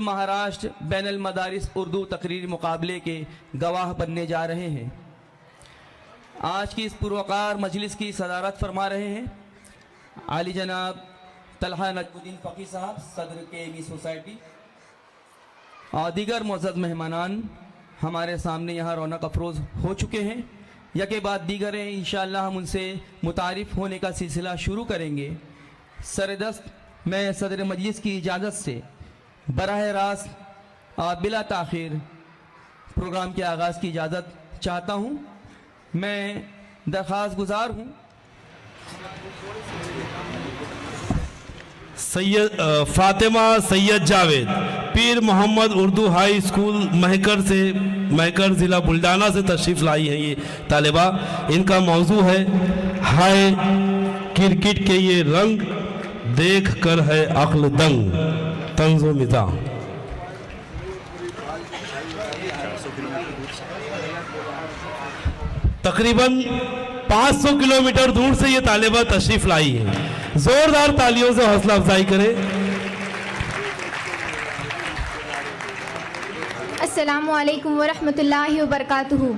महाराष्ट्र बैनुल मदारिस उर्दू तकरीरी मुकाबले के गवाह बनने जा रहे हैं। आज की इस पुरवकार मजलिस की सदारत फरमा रहे हैं आली जनाब तलहा नजमुद्दीन फ़कीह साहब, सदर के सोसाइटी, और दीगर मुअज़्ज़ज़ मेहमानान हमारे सामने यहाँ रौनक अफरोज़ हो चुके हैं। यके बाद दीगर इंशाअल्लाह हम उनसे मुतारिफ़ होने का सिलसिला शुरू करेंगे। सरदस्त मैं सदर मजलिस की इजाज़त से बराह रास्त और बिला ताख़ीर प्रोग्राम के आगाज़ की इजाज़त चाहता हूँ। मैं दरख्वास्त गुजार हूँ सैयद फातिमा सैयद जावेद, पीर मोहम्मद उर्दू हाई स्कूल महकर ज़िला बुल्डाना से तशरीफ़ लाई हैं। ये तालिबा, इनका मौजू है हाय क्रिकेट के ये रंग देख कर है अक्ल दंग, तंज़ो मिज़ा। तकरीबन 500 किलोमीटर दूर से ये तालिबा तशरीफ़ लाई है। जोरदार तालियों से हौसला अफजाई करें। अस्सलामु अलैकुम वरहमतुल्लाहि वबरकातुहू।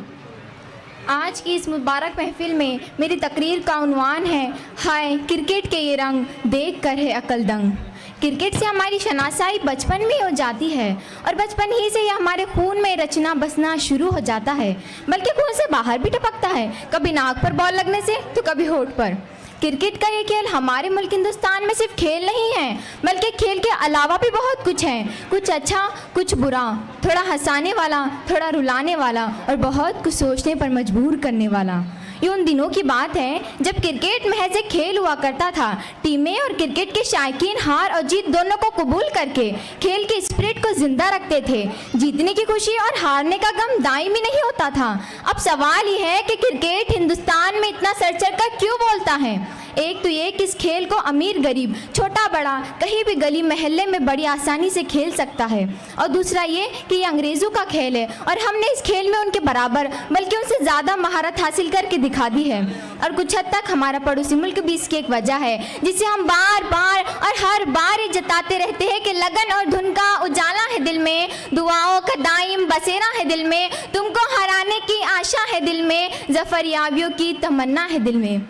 आज की इस मुबारक महफिल में मेरी तकरीर का उन्वान है हाय क्रिकेट के ये रंग देख कर है अकल दंग। क्रिकेट से हमारी शनासाई बचपन में हो जाती है और बचपन ही से यह हमारे खून में रचना बसना शुरू हो जाता है, बल्कि खून से बाहर भी टपकता है, कभी नाक पर बॉल लगने से तो कभी होठ पर। क्रिकेट का ये खेल हमारे मुल्क हिंदुस्तान में सिर्फ खेल नहीं है, बल्कि खेल के अलावा भी बहुत कुछ है, कुछ अच्छा कुछ बुरा, थोड़ा हंसाने वाला थोड़ा रुलाने वाला और बहुत कुछ सोचने पर मजबूर करने वाला। ये उन दिनों की बात है जब क्रिकेट महज एक खेल हुआ करता था। टीमें और क्रिकेट के शायकीन हार और जीत दोनों को कबूल करके खेल के स्पिरिट को जिंदा रखते थे। जीतने की खुशी और हारने का गम दायमी नहीं होता था। अब सवाल ये है कि क्रिकेट हिंदुस्तान में इतना सर चढ़कर क्यों बोलता है। एक तो ये कि इस खेल को अमीर गरीब छोटा बड़ा कहीं भी गली महल्ले में बड़ी आसानी से खेल सकता है, और दूसरा ये कि ये अंग्रेज़ों का खेल है और हमने इस खेल में उनके बराबर बल्कि उनसे ज़्यादा महारत हासिल करके दिखा दी है। और कुछ हद तक हमारा पड़ोसी मुल्क भी इसकी एक वजह है, जिसे हम बार बार और हर बार ये जताते रहते हैं कि लगन और धुन का उजाला है दिल में, दुआओं का दाइम बसेरा है दिल में, तुमको हराने की आशा है दिल में, ज़फ़र याबियों की तमन्ना है दिल में।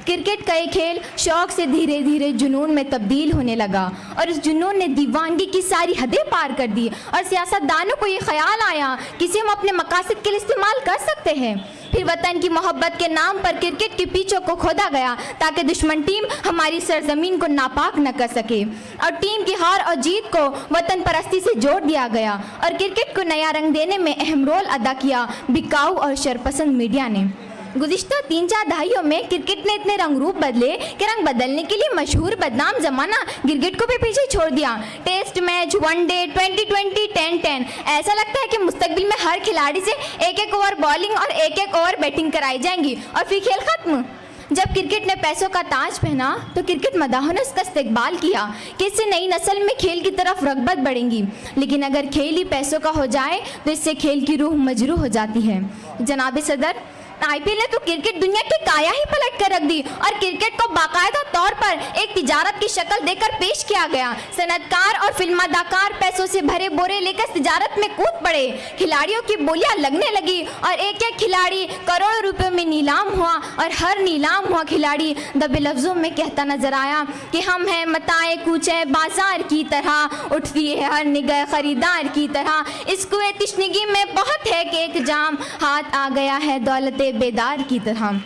क्रिकेट का ये खेल शौक़ से धीरे धीरे जुनून में तब्दील होने लगा और इस जुनून ने दीवानगी की सारी हदें पार कर दी और सियासतदानों को ये ख्याल आया कि इसे हम अपने मकासद के लिए इस्तेमाल कर सकते हैं। फिर वतन की मोहब्बत के नाम पर क्रिकेट के पिचों को खोदा गया ताकि दुश्मन टीम हमारी सरजमीन को नापाक न कर सके, और टीम की हार और जीत को वतन परस्ती से जोड़ दिया गया और क्रिकेट को नया रंग देने में अहम रोल अदा किया बिकाऊ और शरपसंद मीडिया ने। गुज़िश्ता 3-4 दहाइयों में क्रिकेट ने इतने रंग रूप बदले कि रंग बदलने के लिए मशहूर बदनाम जमाना क्रिकेट को भी पीछे छोड़ दिया। टेस्ट मैच, वनडे, 2020, 10-10, ऐसा लगता है कि मुस्तकबिल में हर खिलाड़ी से एक-एक ओवर बॉलिंग और एक-एक ओवर बैटिंग कराई जाएंगी और फिर खेल खत्म। जब क्रिकेट ने पैसों का ताज पहना तो क्रिकेट मदाहों ने उसका इस्तेकबाल किया कि इससे नई नस्ल में खेल की तरफ रग़बत बढ़ेंगी, लेकिन अगर खेल ही पैसों का हो जाए तो इससे खेल की रूह मजरूह हो जाती है। जनाब सदर, आईपीएल ने तो क्रिकेट दुनिया की काया ही पलट कर रख दी और क्रिकेट को बाकायदा तौर पर एक तिजारत की शक्ल देकर पेश किया गया। सनतकार और फिल्मादाकार पैसों से भरे बोरे लेकर तिजारत में कूद पड़े, खिलाड़ियों की बोलियां लगने लगी और एक एक खिलाड़ी करोड़ों रुपयों में नीलाम हुआ और हर नीलाम हुआ खिलाड़ी दबे लफ्जों में कहता नजर आया कि हम हैं मताए कूचे बाजार की तरह, उठती है हर निगाह खरीदार की तरह, इसको तिश्नगी में बहुत है कि एक जाम हाथ आ गया है दौलत बेदार की तरह।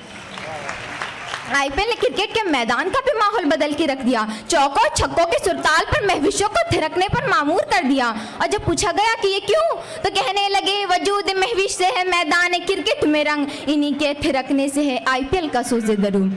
आईपीएल ने क्रिकेट के मैदान का भी माहौल बदल के रख दिया, चौकों छक्कों के सुरताल पर महविशों को थिरकने पर मामूर कर दिया। और जब पूछा गया कि ये क्यों, तो कहने लगे वजूद महविश से है मैदान क्रिकेट में रंग, इन्हीं के थिरकने से है आईपीएल का सोज़े दरूं।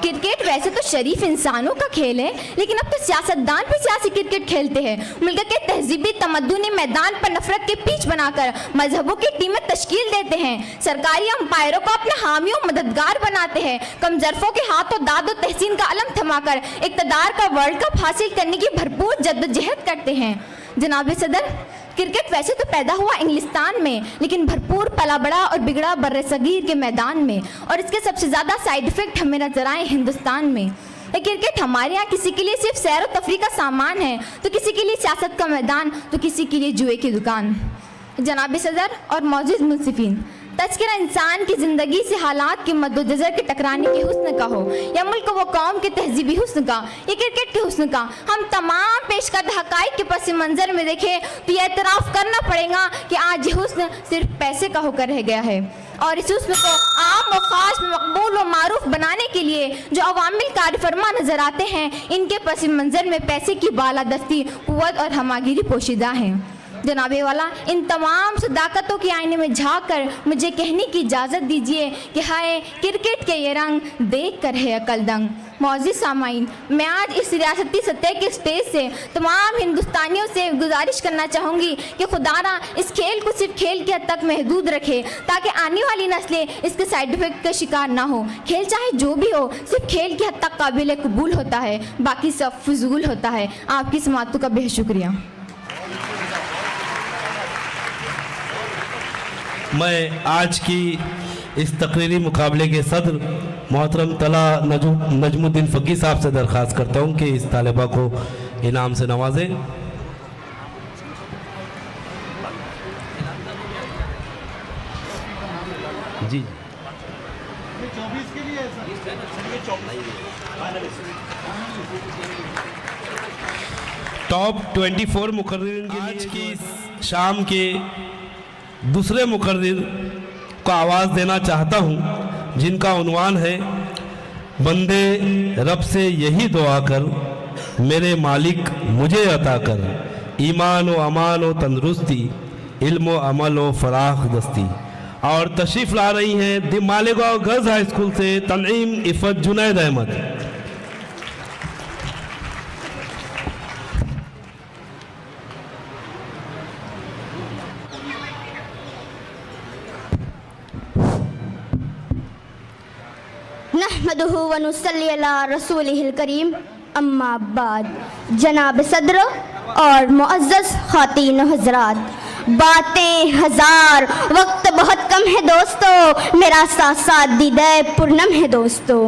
क्रिकेट वैसे तो शरीफ इंसानों का खेल है, लेकिन अब तो सियासतदान भी सियासी क्रिकेट खेलते हैं। मुल्क के तहजीबी तमद्दुनी मैदान पर नफरत के पिच बनाकर मजहबों की टीमें तश्कील देते हैं, सरकारी अंपायरों को अपने हामियों मददगार बनाते हैं, कमजरफों के हाथों दाद और तहसीन का अलम थमाकर इक़्तिदार का वर्ल्ड कप हासिल करने की भरपूर जद्दोजहद करते हैं। जनाब सदर, क्रिकेट वैसे तो पैदा हुआ इंग्लिस्तान में, लेकिन भरपूर पला बड़ा और बिगड़ा बर्रे सगीर के मैदान में, और इसके सबसे ज़्यादा साइड इफ़ेक्ट हमें नजर आए हिंदुस्तान में। ये क्रिकेट हमारे यहाँ किसी के लिए सिर्फ सैर और तफरीह का सामान है, तो किसी के लिए सियासत का मैदान, तो किसी के लिए जुए की दुकान। जनाब सदर और मौजूद मुंसिफिन, तज़किरा इंसान की ज़िंदगी से हालात के मद्देनज़र के टकराने के हुस्न का हो या मुल्क व कौम के तहजीबी हुस्न का या क्रिकेट के हुस्न का, हम तमाम पेशकर्द हक़ाइक़ के पस मंज़र में देखें तो यह एतराफ़ करना पड़ेगा कि आज ये हुस्न सिर्फ पैसे का होकर रह गया है। और इस हुस्न को आम व ख़ास में मकबूल व मारूफ बनाने के लिए जो अवामिल कारफरमा नज़र आते हैं, इनके पस मंज़र में पैसे की बालादस्ती, क़ुव्वत और हमागिरी पोशीदा हैं। जनाबे वाला, इन तमाम सदाकतों के आईने में झाँक कर मुझे कहने की इजाज़त दीजिए कि हाय क्रिकेट के ये रंग देख कर है अकलदंग। मौजूद सामाईन, मैं आज इस रियासती सतह के स्टेज से तमाम हिंदुस्तानियों से गुजारिश करना चाहूँगी कि खुदारा इस खेल को सिर्फ खेल के हद तक महदूद रखे, ताकि आने वाली नस्लें इसके साइड इफेक्ट का शिकार ना हो। खेल चाहे जो भी हो, सिर्फ खेल की हद तक काबिल कबूल होता है, बाकी सब फजूल होता है। आपकी समाअतों का बेहद शुक्रिया। मैं आज की इस तकरीरी मुकाबले के सदर मोहतरम तला नजमुद्दीन फ़कीह साहब से दरख्वास्त करता हूँ कि इस तालिबा को इनाम से नवाजें। जी टॉप 24 मुकर्रिरीन के आज की शाम के दूसरे मुकर्रिर को आवाज़ देना चाहता हूँ, जिनका उन्वान है बंदे रब से यही दुआ कर, मेरे मालिक मुझे अता कर, ईमान व अमान व तंदरुस्ती, इल्म व अमल व फराख दस्ती। और तशरीफ़ ला रही हैं दी मालेगांव गर्ल्स हाई स्कूल से तनईम इफ़त जुनैद अहमद। नहमदुहु व नुसल्ली अला रसूलिहिल करीम, अम्मा बाद। जनाब सदर और मुअज़्ज़ज़ ख़ातीन हज़रात, बातें हज़ार वक्त बहुत कम है दोस्तों, मेरा साथ साथ दीदे पूर्णम है दोस्तों।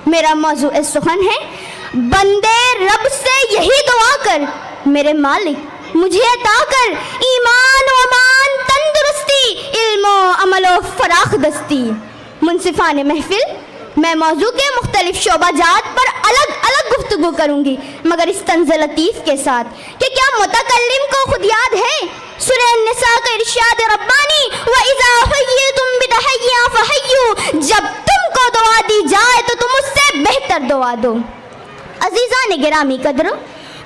मेरा मौजू सुखन है बंदे रब से यही दुआ कर, मेरे मालिक मुझे अता कर, ईमान व अमान तंदुरुस्ती, इल्म व अमल व फराख दस्ती। मुंसिफाने महफिल, मैं मौजू के मुख्तलिफ शोबाजात पर अलग अलग गुफ्तगू करूँगी, मगर इस तंज़ लतीफ़ के साथ कि क्या मुतकल्लिम को खुद याद है सूरह निसा का इरशाद रब्बानी, व इज़ा हुय्यितुम बितहय्या फहय्यू, जब तुमको दुआ दी जाए तो तुम उससे बेहतर दुआ दो। अज़ीज़ान गिरामी कदर,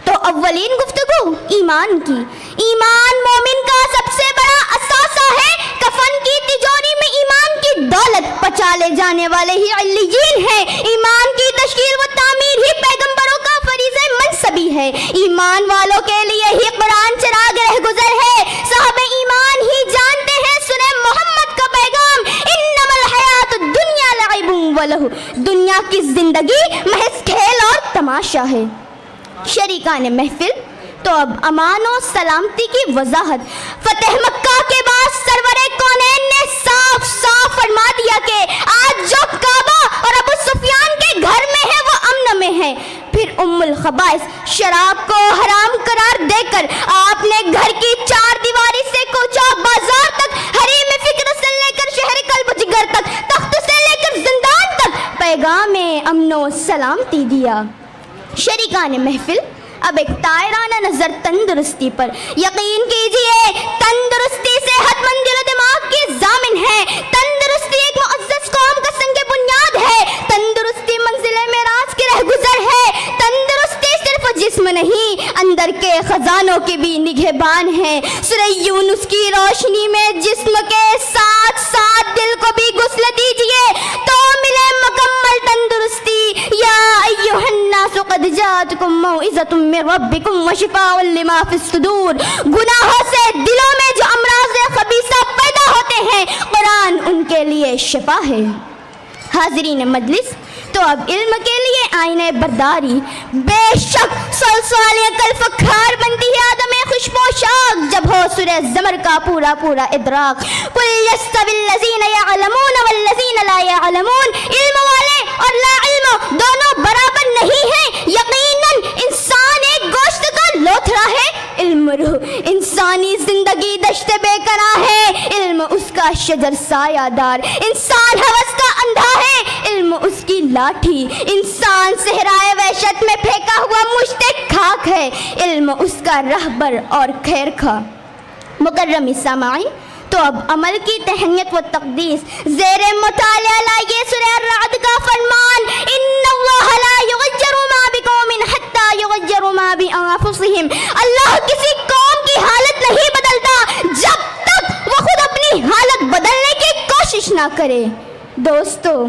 तो अव्वलीन गुफ्तगू ईमान की। ईमान मोमिन का सबसे बड़ा असासा है, कफन की तिजोरी में ईमान की दौलत पचा ले जाने वाले ही अल्लीयीन हैं। ईमान की तशकील व तामीर ही पैगंबरों का फरीज़े मनसबी है। ईमान वालों के लिए ही कुरान चिराग रहगुज़र है। साहबे ईमान ही जानते हैं सुने मोहम्मद का पैगाम, इन्नमल हयातुद दुनिया लइबुन व लहू, दुनिया की जिंदगी महज खेल और तमाशा है। शरीकान महफिल, तो अब अमान और सलामती की वजाहत फतेह मक्का के बाद सरवरे कौनैन ने साफ साफ फरमा दिया कि आज जो काबा और अबू सुफियान के घर में है वो अमन में है। फिर उम्मुल खबाइस शराब को हराम करार देकर आपने घर की चार दीवारी से कोचा बाजार तक, हरीम फिक्र से लेकर शहर कल्ब जिगर तक, तख्त से लेकर जिंदान तक पैगाम अमनो सलामती दिया। शरीकान महफिल, अब एक तायराना नजर तंदुरुस्ती पर। यकीन कीजिए तंदुरुस्ती सेहतमंद दिल दिमाग की जामिन है। तंदुरुस्ती एक मुअज़्ज़ज़ कौम का संग बुनियाद है। तंदुरुस्ती मंजिले मेराज की रहगुज़र है। तंदुरुस्ती सिर्फ जिस्म नहीं, अंदर के खजानों की भी निगहबान है। सूरह यूनुस की रोशनी में जिस्म के साथ साथ दिल को भी गुस्ल दीजिए तो मिले मुकम्मल तंदुरुस्ती। या अय्युहन्नासु क़द जाअतकुम मौइज़तुम मिन रब्बिकुम व शिफ़ाउन लिमा फ़िस्सुदूर, गुनाहों से दिलों में जो अमराज़े ख़बीसा पैदा होते हैं, कुरान उनके लिए शिफा है। हाज़रीन मजलिस, तो अब इल्म के लिए आईने बरदारी। बेशक सलसालिया कल फखार बनती है आदम खुशपोशाक जब हो सूरह ज़मर का पूरा पूरा इदराक। कुल यस्तविल लज़ीना यअलमून वल लज़ीना ला यअलमून, इल्म वाले और ला इल्म दोनों बराबर नहीं का शजर सायादार। इंसान हवस का अंधा है, इल्म उसकी लाठी। इंसान सहराए वहशत में फेंका हुआ मुश्ते खाक है, इल्म उसका रहबर और खैर खा। मुकर्रम सामाईन, तो अब अमल की तहनीत व तक़दीस ज़ेर मुताला लाइए सूरह अर्रअद का फरमान, इन्नल्लाह ला युग़य्यिरु मा बिक़ौमिन हत्ता युग़य्यिरु मा बिअन्फुसिहिम। अल्लाह किसी कौम की हालत नहीं बदलता जब तक वो खुद अपनी हालत बदलने की कोशिश ना करे। दोस्तों,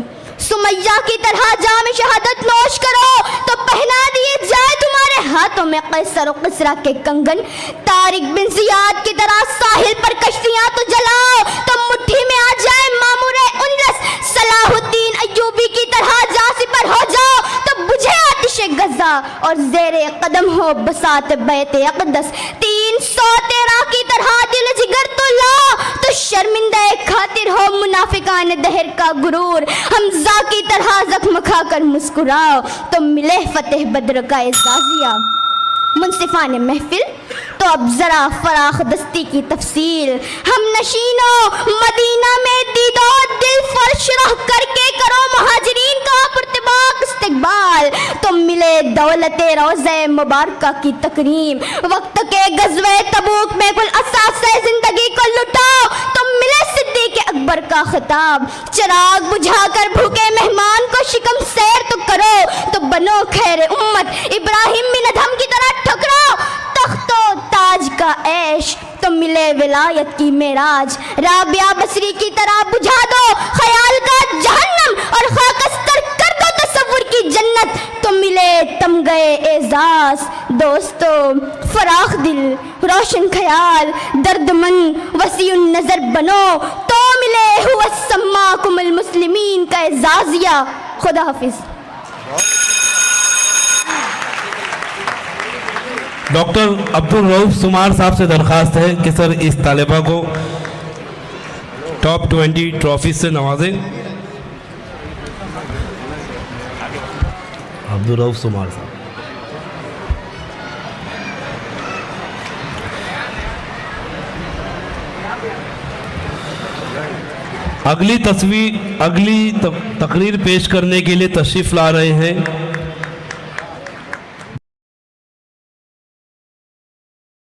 सुमैया की तरह जाम शहादत नोश करो तो पहना दिए जाए तुम्हारे हाथों में कैसर और किसरा के कंगन। तारिक बिन जियाद की तरह साहिल पर कश्तियां तो जलाओ तो मुट्ठी में आ जाए मामूरे उनरस। सलाहुद्दीन अय्यूबी की तरह जासी पर हो जाओ तो बुझे आतिशे गजा और जेरे कदम हो बसात बैते अक़दस। 313 की तरह दिल जिगर तो लाओ तो शर्मिंदा खातिर हो मुनाफिकान दहर का गुरूर। हमजा की तरह जख्म खाकर मुस्कुराओ तो मिले फतेह बद्र का एजाजिया। मुंसिफान महफिल, तो अब जरा फराख दस्ती की तफसील। हम नशीनो मदीना में दीदो दिल फर्श रह करके करो मुहाजिरीन का पुरतबाक इस्तकबाल तो मिले दौलते रोज़े मुबारका की तकरीम। वक्त के गज़वे तबूक में कुल असासे जिंदगी को लुटाओ तो मिले सिद्दीक़ अकबर का खिताब। चिराग बुझाकर भूखे मेहमान को शिकम सैर तो करो तो बनो खैर उम्मत। इब्राहिम बिन अदहम की तरह ठुकराओ तख्तो ताज का ऐश तो मिले विलायत की मेराज। राबिया बसरी की तरह बुझा दो ख्याल का जहन्नम और खाकस्तर कर दो तसव्वुर की जन्नत तो मिले तमगे एजाज। दोस्तों, फराख दिल, रोशन ख्याल, दर्दमंद वसीउन नजर बनो तो मिले हुआ सम्माकुमुल मुस्लिमीन का एजाजिया। खुदा हाफिज। डॉक्टर अब्दुल रऊफ सुमार साहब से दरख्वास्त है कि सर इस तालिबा को टॉप 20 ट्रॉफी से नवाजें। अब्दुल रऊफ सुमार साहब। अगली तकरीर पेश करने के लिए तशरीफ़ ला रहे हैं